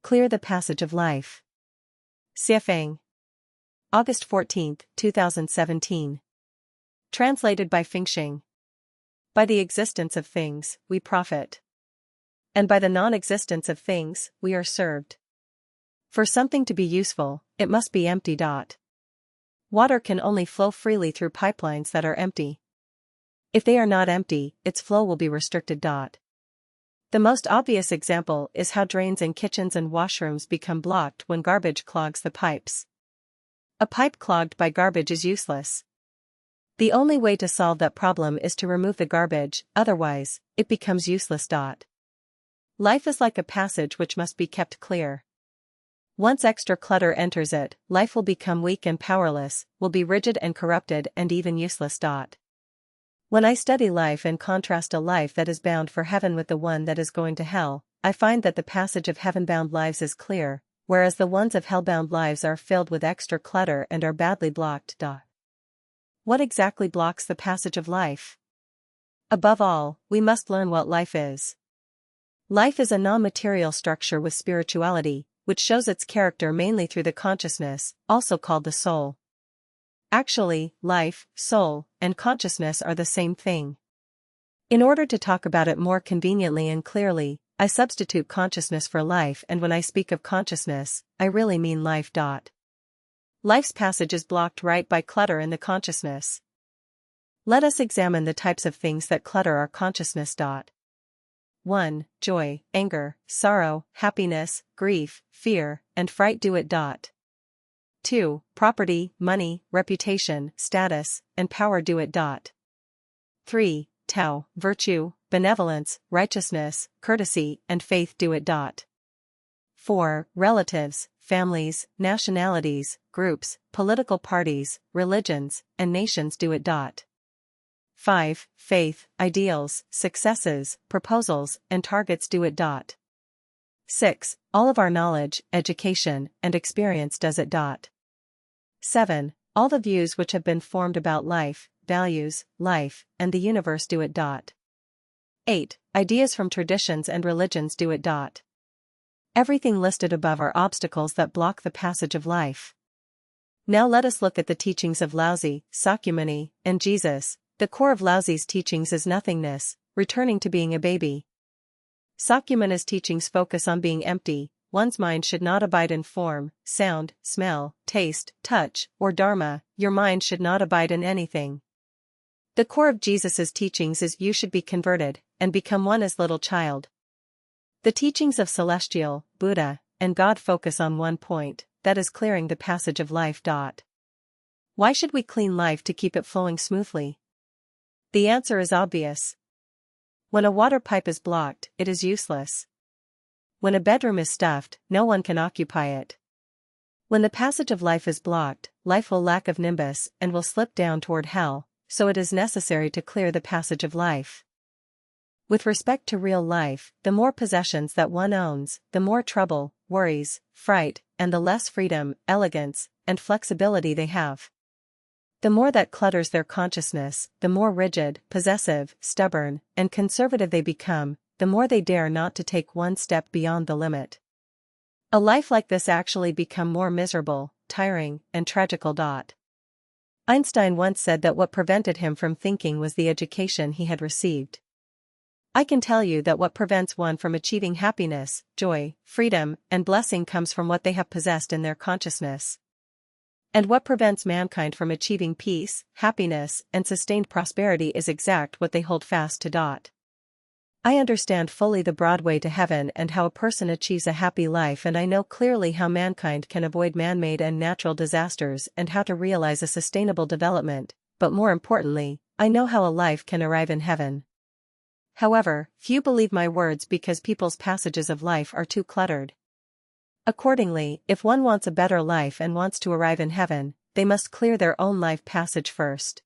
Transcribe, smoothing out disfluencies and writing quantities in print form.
Clear the passage of life. Xiefeng. August 14, 2017. Translated by Fengxing. By the existence of things, we profit. And by the non-existence of things, we are served. For something to be useful, it must be empty. Water can only flow freely through pipelines that are empty. If they are not empty, its flow will be restricted. The most obvious example is how drains in kitchens and washrooms become blocked when garbage clogs the pipes. A pipe clogged by garbage is useless. The only way to solve that problem is to remove the garbage, otherwise, it becomes useless. Life is like a passage which must be kept clear. Once extra clutter enters it, life will become weak and powerless, will be rigid and corrupted and even useless. When I study life and contrast a life that is bound for heaven with the one that is going to hell, I find that the passage of heaven-bound lives is clear, whereas the ones of hell-bound lives are filled with extra clutter and are badly blocked. What exactly blocks the passage of life? Above all, we must learn what life is. Life is a non-material structure with spirituality, which shows its character mainly through the consciousness, also called the soul. Actually, life, soul, and consciousness are the same thing. In order to talk about it more conveniently and clearly, I substitute consciousness for life, and when I speak of consciousness, I really mean life. Life's passage is blocked right by clutter in the consciousness. Let us examine the types of things that clutter our consciousness. 1. Joy, anger, sorrow, happiness, grief, fear, and fright. 2. Property, money, reputation, status, and power. 3. Tao, virtue, benevolence, righteousness, courtesy, and faith. 4. Relatives, families, nationalities, groups, political parties, religions, and nations. 5. Faith, ideals, successes, proposals, and targets. 6. All of our knowledge, education, and experience. 7. All the views which have been formed about life, values, life, and the universe. 8. Ideas from traditions and religions. Everything listed above are obstacles that block the passage of life. Now let us look at the teachings of Laozi, Sakyamuni, and Jesus. The core of Laozi's teachings is nothingness, returning to being a baby. Sakyamuni's teachings focus on being empty. One's mind should not abide in form, sound, smell, taste, touch, or dharma. Your mind should not abide in anything. The core of Jesus's teachings is you should be converted, and become one as little child. The teachings of Celestial, Buddha, and God focus on one point, that is clearing the passage of life. Why should we clean life to keep it flowing smoothly? The answer is obvious. When a water pipe is blocked, it is useless. When a bedroom is stuffed, no one can occupy it. When the passage of life is blocked, life will lack of nimbus and will slip down toward hell, so it is necessary to clear the passage of life. With respect to real life, the more possessions that one owns, the more trouble, worries, fright, and the less freedom, elegance, and flexibility they have. The more that clutters their consciousness, the more rigid, possessive, stubborn, and conservative they become, the more they dare not to take one step beyond the limit. A life like this actually become more miserable, tiring, and tragical. Einstein once said that what prevented him from thinking was the education he had received. I can tell you that what prevents one from achieving happiness, joy, freedom, and blessing comes from what they have possessed in their consciousness. And what prevents mankind from achieving peace, happiness, and sustained prosperity is exact what they hold fast to. I understand fully the broad way to heaven and how a person achieves a happy life, and I know clearly how mankind can avoid man-made and natural disasters and how to realize a sustainable development, but more importantly, I know how a life can arrive in heaven. However, few believe my words because people's passages of life are too cluttered. Accordingly, if one wants a better life and wants to arrive in heaven, they must clear their own life passage first.